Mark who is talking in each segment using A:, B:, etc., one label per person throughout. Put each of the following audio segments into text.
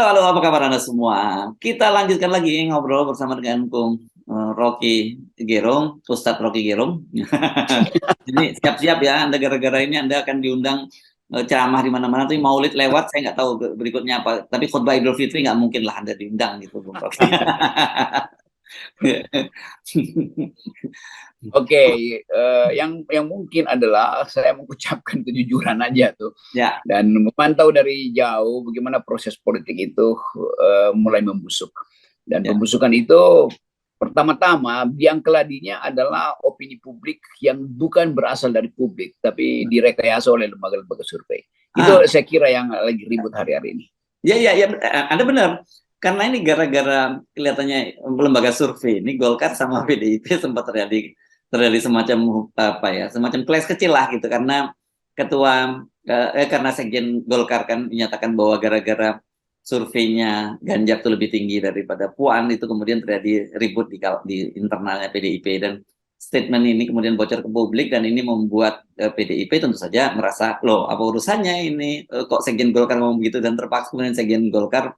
A: Halo, halo, apa kabar Anda semua? Kita lanjutkan lagi ngobrol bersama dengan Bung Rocky Gerung, Ustadz Rocky Gerung. Jadi siap-siap ya, Anda gara-gara ini Anda akan diundang ceramah di mana-mana. Tapi Maulid lewat, saya nggak tahu berikutnya apa. Tapi khutbah Idul Fitri nggak mungkin lah Anda diundang gitu, Bung Rocky.
B: Oke, yang mungkin adalah saya mengucapkan kejujuran aja tuh
A: Ya,
B: dan memantau dari jauh bagaimana proses politik itu mulai membusuk. Dan
A: ya.
B: pembusukan itu pertama-tama biang keladinya adalah opini publik yang bukan berasal dari publik, tapi direkayasa oleh lembaga-lembaga survei. Itu
A: Ah,
B: saya kira yang lagi ribut hari-hari ini.
A: ya, ya, ya, Anda benar. Karena ini gara-gara kelihatannya lembaga survei ini Golkar sama PDIP sempat terjadi semacam apa ya, semacam clash kecil lah gitu karena karena Sekjen Golkar kan menyatakan bahwa gara-gara surveinya Ganjar itu lebih tinggi daripada Puan, itu kemudian terjadi ribut di internalnya PDIP, dan statement ini kemudian bocor ke publik, dan ini membuat PDIP tentu saja merasa, loh apa urusannya ini, kok Sekjen Golkar ngomong begitu, dan terpaksa kemudian Sekjen Golkar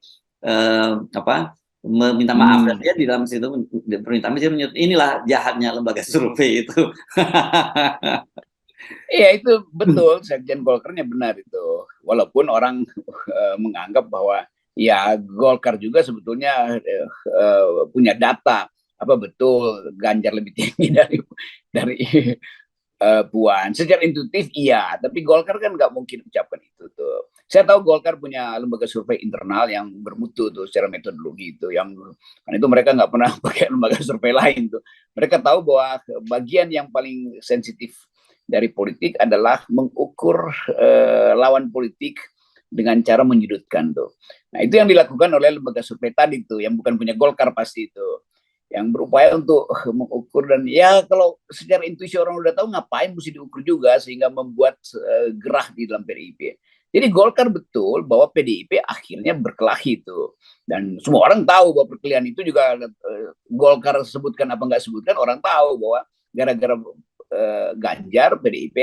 A: apa meminta maaf, dan
B: Hmm.
A: dia di dalam situ permintaan dia menyebut inilah jahatnya lembaga survei itu.
B: Iya itu betul, Sekjen Golkarnya benar itu. Walaupun orang menganggap bahwa ya Golkar juga sebetulnya punya data apa betul Ganjar lebih tinggi dari Puan. Secara intuitif iya, tapi Golkar kan nggak mungkin ucapkan itu tuh. Saya tahu Golkar punya lembaga survei internal yang bermutu tuh secara metodologi itu, yang kan itu mereka nggak pernah pakai lembaga survei lain tuh. Mereka tahu bahwa bagian yang paling sensitif dari politik adalah mengukur lawan politik dengan cara menyudutkan tuh. Nah itu yang dilakukan oleh lembaga survei tadi tuh, yang bukan punya Golkar pasti itu, yang berupaya untuk mengukur. Dan ya kalau secara intuisi orang udah tahu ngapain mesti diukur juga sehingga membuat gerah di dalam PDIP. Jadi Golkar betul bahwa PDIP akhirnya berkelahi itu, dan semua orang tahu bahwa perkelahian itu juga Golkar sebutkan apa nggak sebutkan, orang tahu bahwa gara-gara Ganjar PDIP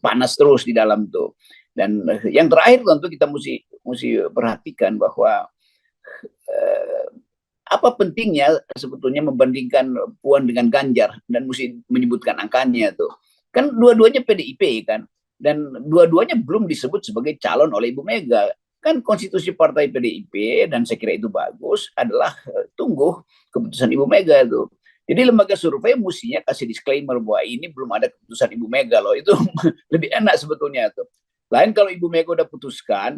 B: panas terus di dalam tuh. Dan yang terakhir tentu kita mesti perhatikan bahwa eh, apa pentingnya sebetulnya membandingkan Puan dengan Ganjar dan mesti menyebutkan angkanya tuh. Kan dua-duanya PDIP kan, dan dua-duanya belum disebut sebagai calon oleh Ibu Mega. Kan konstitusi partai PDIP, dan saya kira itu bagus, adalah tunggu keputusan Ibu Mega itu. Jadi lembaga survei mestinya kasih disclaimer bahwa ini belum ada keputusan Ibu Mega loh. Itu lebih enak sebetulnya tuh. Lain kalau Ibu Mega udah putuskan,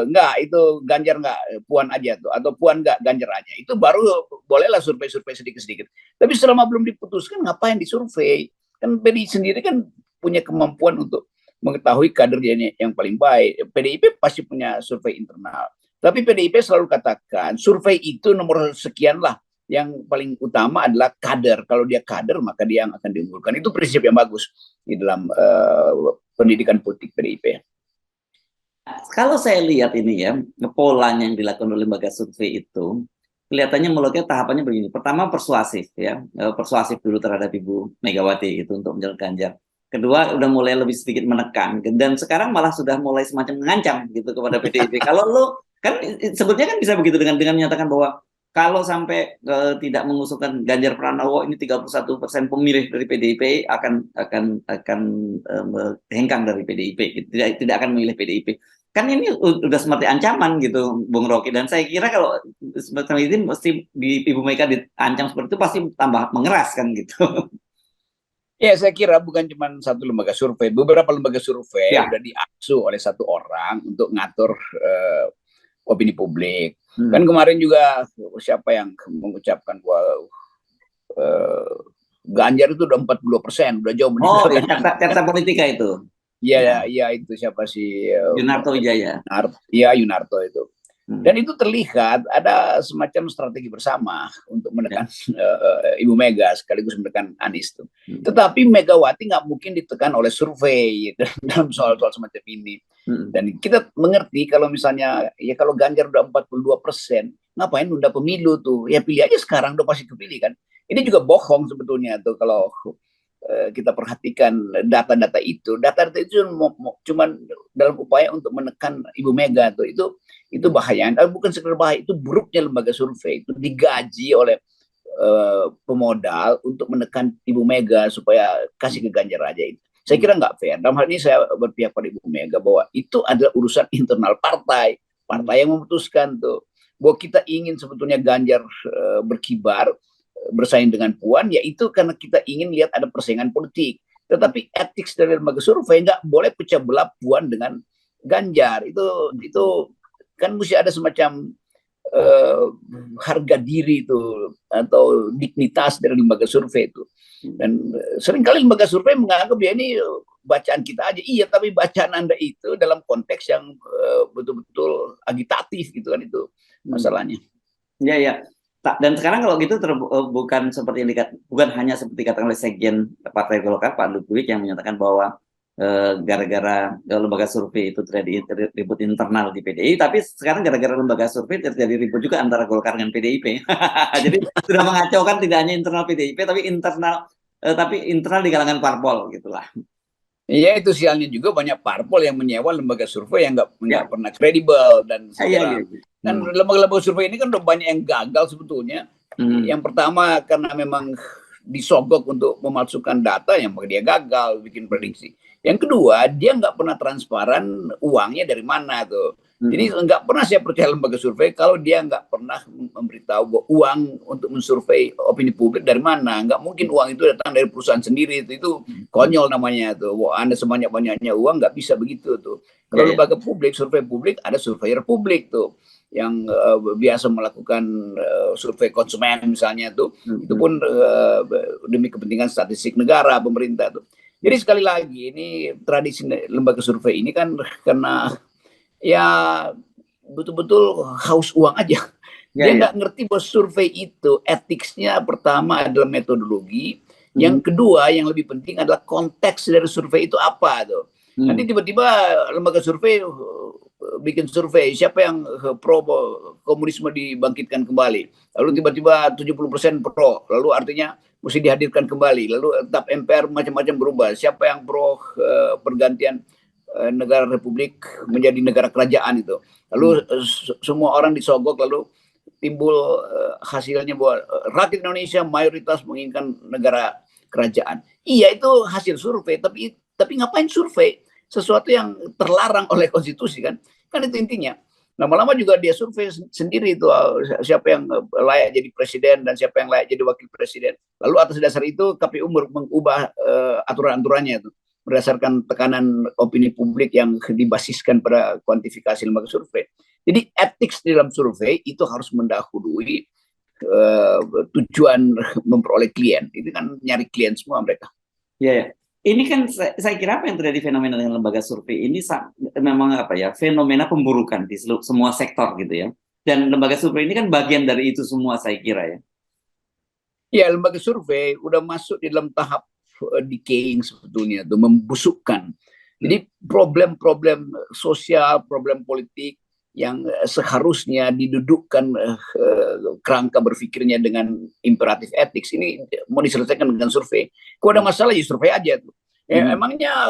B: enggak itu Ganjar enggak, Puan aja tuh, atau Puan enggak Ganjar aja, itu baru bolehlah survei-survei sedikit-sedikit. Tapi selama belum diputuskan ngapain disurvei? Kan PDI sendiri kan punya kemampuan untuk mengetahui kadernya yang paling baik. PDIP pasti punya survei internal, tapi PDIP selalu katakan survei itu nomor sekian lah, yang paling utama adalah kader. Kalau dia kader maka dia yang akan diunggulkan. Itu prinsip yang bagus di dalam pendidikan politik PDIP.
A: Kalau saya lihat ini ya, polanya yang dilakukan oleh lembaga survei itu, kelihatannya mulutnya tahapannya begini. Pertama persuasif ya, persuasif dulu terhadap Ibu Megawati itu untuk menjalankan Ganjar. Kedua udah mulai lebih sedikit menekan, dan sekarang malah sudah mulai semacam mengancam gitu kepada PDIP. Kalau lo kan sebetulnya kan bisa begitu dengan menyatakan bahwa kalau sampai tidak mengusulkan Ganjar Pranowo, ini 31% pemilih dari PDIP akan hengkang dari PDIP, tidak akan memilih PDIP. Kan ini udah seperti ancaman gitu, Bung Rocky, dan saya kira kalau seperti ini mesti di Ibu Mega diancam seperti itu pasti tambah mengeras kan gitu.
B: Ya, saya kira bukan cuma satu lembaga survei, beberapa lembaga survei
A: Ya.
B: udah diasuh oleh satu orang untuk ngatur opini publik.
A: Hmm.
B: Kan kemarin juga siapa yang mengucapkan bahwa uh, Ganjar itu udah 42%, udah jauh
A: Oh ya,
B: meninggalkan
A: carta,
B: angka.
A: carta politika itu.
B: Iya,
A: Ya,
B: iya itu siapa sih?
A: Yunarto Wijaya.
B: Iya, Yunarto itu.
A: Hmm.
B: Dan itu terlihat ada semacam strategi bersama untuk
A: Ya.
B: menekan Ibu Mega sekaligus menekan Anies tuh.
A: Hmm.
B: Tetapi Megawati nggak mungkin ditekan oleh survei dalam soal-soal semacam ini.
A: Hmm.
B: Dan kita mengerti kalau misalnya ya kalau Ganjar udah 42%, ngapain nunda pemilu tuh? Ya pilih aja sekarang, udah pasti kepilih kan. Ini juga bohong sebetulnya tuh kalau kita perhatikan data-data itu cuma dalam upaya untuk menekan Ibu Mega tuh itu bahaya. Bukan sekedar bahaya, itu buruknya lembaga survei itu digaji oleh pemodal untuk menekan Ibu Mega supaya kasih ke Ganjar aja itu. Saya kira nggak fair. Dalam hal ini saya berpihak pada Ibu Mega bahwa itu adalah urusan internal partai yang memutuskan tuh bahwa kita ingin sebetulnya Ganjar berkibar bersaing dengan Puan, yaitu karena kita ingin lihat ada persaingan politik. Tetapi etik dari lembaga survei nggak boleh pecah belah Puan dengan Ganjar. Itu kan mesti ada semacam harga diri itu atau dignitas dari lembaga survei itu. Dan seringkali lembaga survei menganggap ya ini bacaan kita aja. Iya, tapi bacaan Anda itu dalam konteks yang betul-betul agitatif gitu kan, itu masalahnya.
A: Ya, ya. Dan sekarang kalau gitu bukan seperti yang bukan hanya seperti katakan oleh Sekjen Partai Golkar Pak Ludwig yang menyatakan bahwa gara-gara lembaga survei itu terjadi ribut internal di PDI, tapi sekarang gara-gara lembaga survei terjadi ribut juga antara Golkar dengan PDIP. Jadi sudah mengacaukan tidak hanya internal PDIP tapi internal di kalangan parpol gitulah.
B: Iya, itu sialnya juga banyak parpol yang menyewa lembaga survei yang nggak pernah kredibel. Dan kan lembaga-lembaga survei ini kan udah banyak yang gagal sebetulnya. Yang pertama karena memang disogok untuk memalsukan data, yang dia gagal bikin prediksi. Yang kedua, dia nggak pernah transparan uangnya dari mana tuh. Jadi nggak pernah saya percaya lembaga survei kalau dia nggak pernah memberitahu bahwa uang untuk mensurvei opini publik dari mana. Nggak mungkin uang itu datang dari perusahaan sendiri, itu konyol namanya tuh. Wah, Anda sebanyak-banyaknya uang, nggak bisa begitu tuh. Kalau lembaga publik, survei publik, ada surveyor publik tuh yang biasa melakukan survei konsumen misalnya tuh. Itu pun demi kepentingan statistik negara, pemerintah tuh. Jadi sekali lagi ini tradisi lembaga survei ini kan karena ya betul-betul haus uang aja. Dia nggak ngerti bahwa survei itu etiknya pertama adalah metodologi, yang kedua yang lebih penting adalah konteks dari survei itu apa tuh. Nanti tiba-tiba lembaga survei bikin survei siapa yang pro komunisme dibangkitkan kembali, lalu tiba-tiba 70% pro, lalu artinya mesti dihadirkan kembali, lalu tetap MPR macam-macam berubah, siapa yang pro pergantian negara republik menjadi negara kerajaan itu, lalu semua orang disogok, lalu timbul hasilnya bahwa rakyat Indonesia mayoritas menginginkan negara kerajaan. Iya, itu hasil survei, tapi ngapain survei sesuatu yang terlarang oleh konstitusi kan itu intinya. Lama-lama juga dia survei sendiri itu siapa yang layak jadi presiden dan siapa yang layak jadi wakil presiden. Lalu atas dasar itu KPU mengubah aturan-aturannya itu berdasarkan tekanan opini publik yang dibasiskan pada kuantifikasi lembaga survei. Jadi etik dalam survei itu harus mendahului tujuan memperoleh klien. Itu kan nyari klien semua mereka.
A: Ya. Ini kan saya kira apa yang terjadi fenomena dengan lembaga survei ini memang fenomena pemburukan di semua sektor gitu ya. Dan lembaga survei ini kan bagian dari itu semua saya kira ya.
B: Ya, lembaga survei udah masuk di dalam tahap decaying sebetulnya, tuh membusukkan. Jadi problem-problem sosial, problem politik yang seharusnya didudukkan kerangka berpikirnya dengan imperatif etik ini mau diselesaikan dengan survei. Kalau ada masalah ya survei aja tuh. Emangnya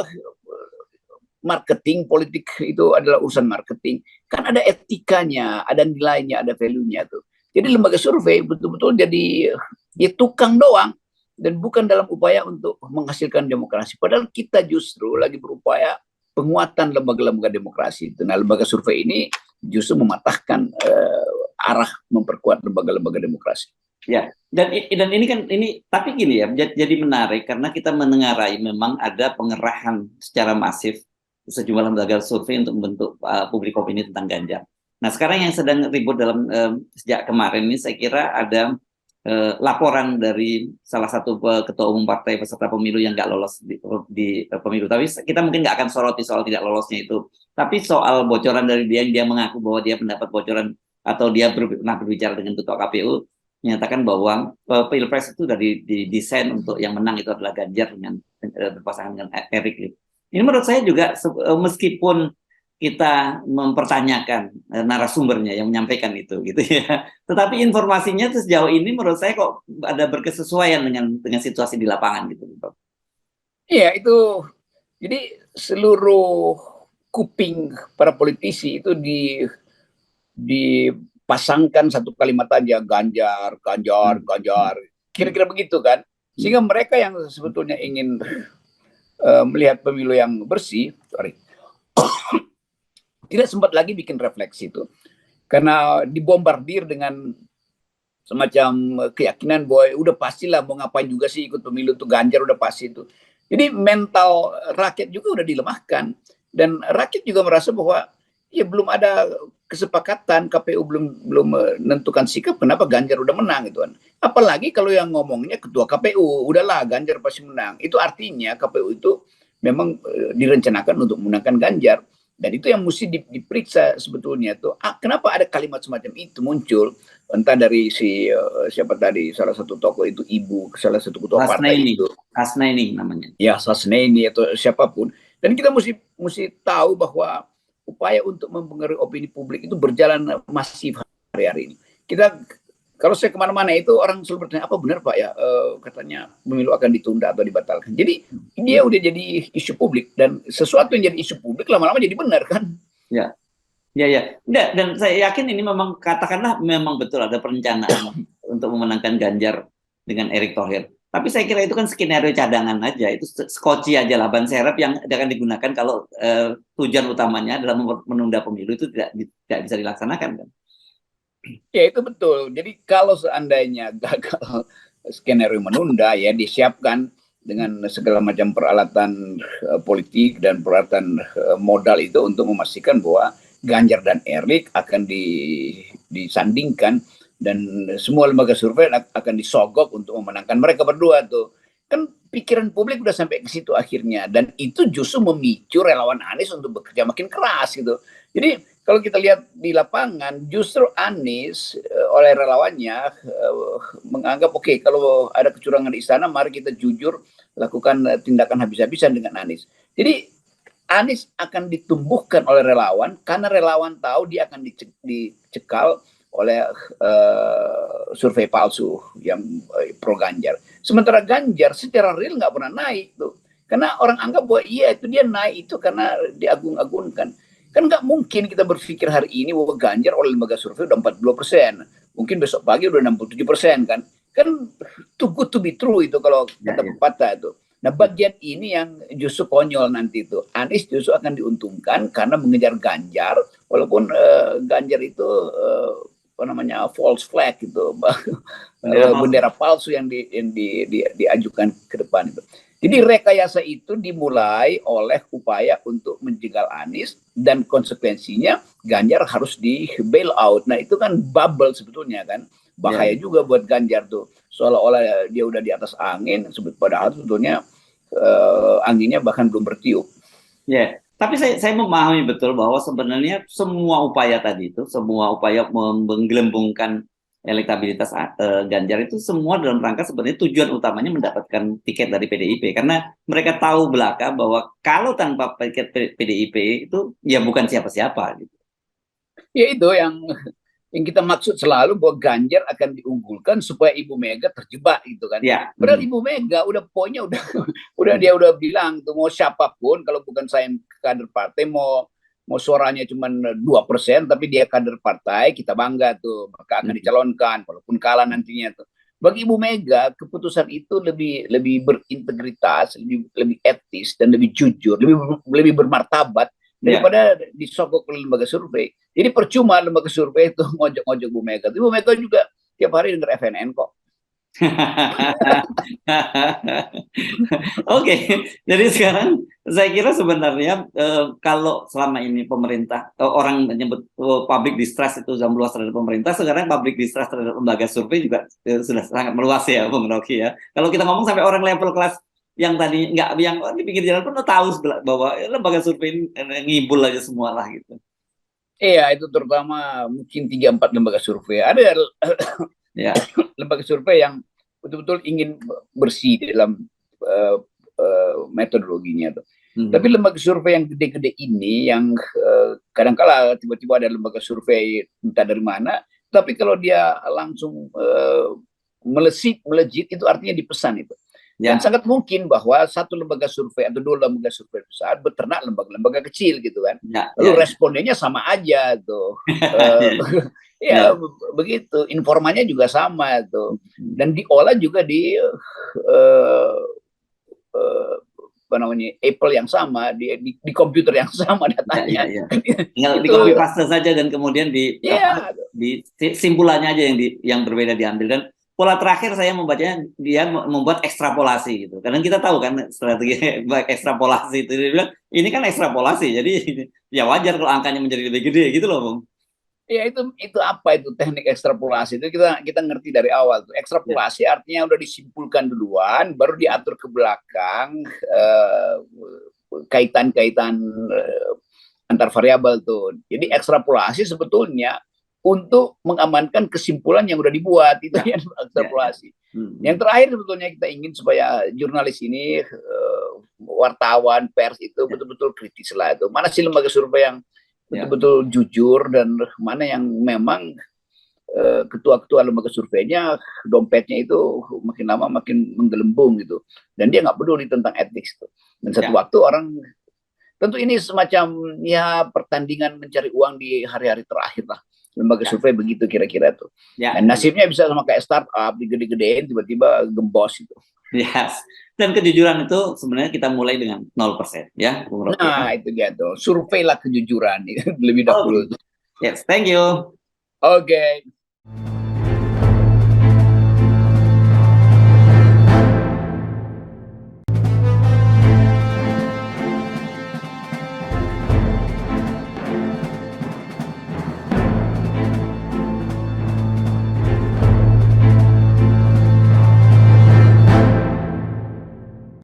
B: marketing politik itu adalah urusan marketing, kan ada etikanya, ada nilainya, ada value-nya tuh. Jadi lembaga survei betul-betul jadi ya tukang doang dan bukan dalam upaya untuk menghasilkan demokrasi. Padahal kita justru lagi berupaya penguatan lembaga-lembaga demokrasi. Nah, lembaga survei ini justru mematahkan arah memperkuat lembaga-lembaga demokrasi.
A: Ya, dan ini kan tapi gini ya, jadi menarik karena kita menengarai memang ada pengerahan secara masif sejumlah lembaga survei untuk membentuk publik opini tentang Ganjar. Nah, sekarang yang sedang ribut dalam sejak kemarin ini saya kira ada laporan dari salah satu ketua umum partai peserta pemilu yang nggak lolos di pemilu. Tapi kita mungkin nggak akan soroti soal tidak lolosnya itu. Tapi soal bocoran dari dia yang dia mengaku bahwa dia mendapat bocoran atau dia pernah berbicara dengan ketua KPU menyatakan bahwa pilpres itu sudah didesain untuk yang menang itu adalah Ganjar dengan berpasangan dengan Erik. Ini menurut saya juga meskipun kita mempertanyakan narasumbernya yang menyampaikan itu gitu ya. Tetapi informasinya sejauh ini menurut saya kok ada berkesesuaian dengan situasi di lapangan gitu.
B: Iya itu, jadi seluruh kuping para politisi itu dipasangkan satu kalimat aja, Ganjar, Ganjar, Ganjar, kira-kira begitu kan, sehingga mereka yang sebetulnya ingin melihat pemilu yang bersih, tidak sempat lagi bikin refleksi itu, karena dibombardir dengan semacam keyakinan bahwa udah pastilah mau ngapain juga sih ikut pemilu tuh, Ganjar udah pasti itu. Jadi mental rakyat juga udah dilemahkan, dan rakyat juga merasa bahwa ya belum ada kesepakatan, KPU belum menentukan sikap, kenapa Ganjar udah menang gitu kan. Apalagi kalau yang ngomongnya ketua KPU, udahlah Ganjar pasti menang. Itu artinya KPU itu memang direncanakan untuk memenangkan Ganjar. Dan itu yang mesti diperiksa sebetulnya tuh. Kenapa ada kalimat semacam itu muncul? Entah dari siapa tadi, salah satu tokoh itu, ibu salah satu ketua partai itu,
A: Hasnaini namanya.
B: Ya Sasneni atau siapapun. Dan kita mesti tahu bahwa upaya untuk mempengaruhi opini publik itu berjalan masif hari-hari ini. Kalau saya kemana-mana itu orang selalu bertanya, apa benar Pak ya, katanya pemilu akan ditunda atau dibatalkan. Jadi dia udah jadi isu publik, dan sesuatu yang jadi isu publik lama-lama jadi benar kan.
A: Ya, ya. Dan saya yakin ini memang, katakanlah memang betul ada perencanaan untuk memenangkan Ganjar dengan Erick Thohir. Tapi saya kira itu kan skenario cadangan aja, itu skoci aja lah, ban serep yang akan digunakan kalau tujuan utamanya adalah menunda pemilu itu tidak bisa dilaksanakan kan.
B: Ya itu betul. Jadi kalau seandainya gagal skenario menunda, ya disiapkan dengan segala macam peralatan politik dan peralatan modal itu untuk memastikan bahwa Ganjar dan Erik akan disandingkan, dan semua lembaga survei akan disogok untuk memenangkan mereka berdua tuh. Kan pikiran publik udah sampai ke situ akhirnya, dan itu justru memicu relawan Anies untuk bekerja makin keras gitu. Jadi kalau kita lihat di lapangan, justru Anies oleh relawannya menganggap oke, kalau ada kecurangan di istana, mari kita jujur lakukan tindakan habis-habisan dengan Anies. Jadi Anies akan ditumbuhkan oleh relawan, karena relawan tahu dia akan dicekal oleh survei palsu yang pro Ganjar. Sementara Ganjar secara real nggak pernah naik tuh, karena orang anggap bahwa iya itu dia naik itu karena diagung-agungkan. Kan nggak mungkin kita berpikir hari ini bahwa Ganjar oleh lembaga survei udah 40%, mungkin besok pagi udah 67% kan. Kan too good to be true itu kalau kata pepatah itu. Nah bagian ini yang justru konyol nanti itu. Anies justru akan diuntungkan karena mengejar Ganjar, walaupun Ganjar itu apa namanya, false flag gitu, bendera palsu yang diajukan ke depan itu. Jadi rekayasa itu dimulai oleh upaya untuk menjegal Anies, dan konsekuensinya Ganjar harus di bail out. Nah itu kan bubble sebetulnya kan, bahaya juga buat Ganjar tuh, seolah-olah dia udah di atas angin, padahal sebetulnya anginnya bahkan belum bertiup.
A: Ya, tapi saya memahami betul bahwa sebenarnya semua upaya tadi itu, semua upaya menggelembungkan elektabilitas Ganjar itu semua dalam rangka sebenarnya tujuan utamanya mendapatkan tiket dari PDIP, karena mereka tahu belaka bahwa kalau tanpa tiket PDIP itu ya bukan siapa-siapa gitu.
B: Ya itu yang kita maksud selalu, bahwa Ganjar akan diunggulkan supaya Ibu Mega terjebak gitu kan.
A: Ya.
B: Padahal Ibu Mega udah poinnya dia udah bilang tuh, mau siapapun kalau bukan saya kader partai, mau suaranya cuma 2%, tapi dia kader partai, kita bangga tuh, maka akan dicalonkan walaupun kalah nantinya tuh. Bagi Ibu Mega, keputusan itu lebih berintegritas, lebih etis, dan lebih jujur, lebih bermartabat daripada disogok oleh lembaga survei. Jadi percuma lembaga survei itu ngojok-ngojok Bu Mega. Bu Mega juga tiap hari denger FNN kok.
A: Oke, jadi sekarang saya kira sebenarnya kalau selama ini pemerintah, orang menyebut public distrust itu sudah meluas terhadap pemerintah, sekarang public distrust terhadap lembaga survei juga sudah sangat meluas ya, Bung Rocky ya. Kalau kita ngomong sampai orang level kelas yang tadi nggak, yang di pinggir jalan pun tahu bahwa lembaga survei ngibul aja semua lah gitu.
B: Iya, itu terutama mungkin 3-4 lembaga survei. Ada lembaga survei yang betul-betul ingin bersih dalam metodologinya tuh. Tapi lembaga survei yang gede-gede ini, yang kadang-kala tiba-tiba ada lembaga survei entah dari mana, tapi kalau dia langsung melejit itu artinya dipesan itu. Dan
A: Ya,
B: sangat mungkin bahwa satu lembaga survei atau dua lembaga survei besar beternak lembaga-lembaga kecil gitu kan.
A: ya,
B: Lalu
A: ya, ya.
B: respondennya sama aja tuh.
A: Ya,
B: Ya
A: ya.
B: begitu, informannya juga sama tuh. Dan diolah juga di uh, uh, apa namanya Apple yang sama, di komputer yang sama
A: Ya, ya,
B: datanya.
A: ya. Tinggal di
B: Itu
A: copy paste saja dan kemudian di apa
B: ya
A: di simpulannya aja yang berbeda diambil. Dan pola terakhir saya membacanya dia membuat ekstrapolasi gitu. Karena kita tahu kan strategi ekstrapolasi itu dia bilang ini kan ekstrapolasi. Jadi ya wajar kalau angkanya menjadi lebih gede gitu loh, Bung.
B: ya itu apa itu teknik ekstrapolasi itu kita ngerti dari awal tuh.
A: Ya,
B: Ekstrapolasi artinya udah disimpulkan duluan, baru
A: ya,
B: diatur ke belakang kaitan-kaitan antar variabel tuh. Jadi ekstrapolasi sebetulnya untuk mengamankan kesimpulan yang udah dibuat, itu
A: ya,
B: yang
A: ya, ya.
B: ekstrapolasi. Yang
A: Hmm.
B: terakhir sebetulnya kita ingin supaya jurnalis ini wartawan pers itu
A: Ya,
B: betul-betul kritis lah itu. Mana sih lembaga survei yang
A: ya,
B: betul-betul jujur dan mana yang memang ketua-ketua lembaga surveinya dompetnya itu makin lama makin menggelembung gitu, dan dia nggak peduli tentang etik itu. Dan satu
A: ya,
B: waktu orang, tentu ini semacam ya pertandingan mencari uang di hari-hari terakhir lah lembaga
A: ya,
B: survei begitu kira-kira tuh. Dan
A: ya.
B: nasibnya bisa sama kayak startup digede-gedein tiba-tiba gembos itu.
A: Yes. Dan kejujuran itu sebenarnya kita mulai dengan 0% ya, Bung Rocky ya.
B: Nah itu dia tuh, surveilah kejujuran lebih
A: Oke.
B: dahulu.
A: Yes, thank you.
B: Oke.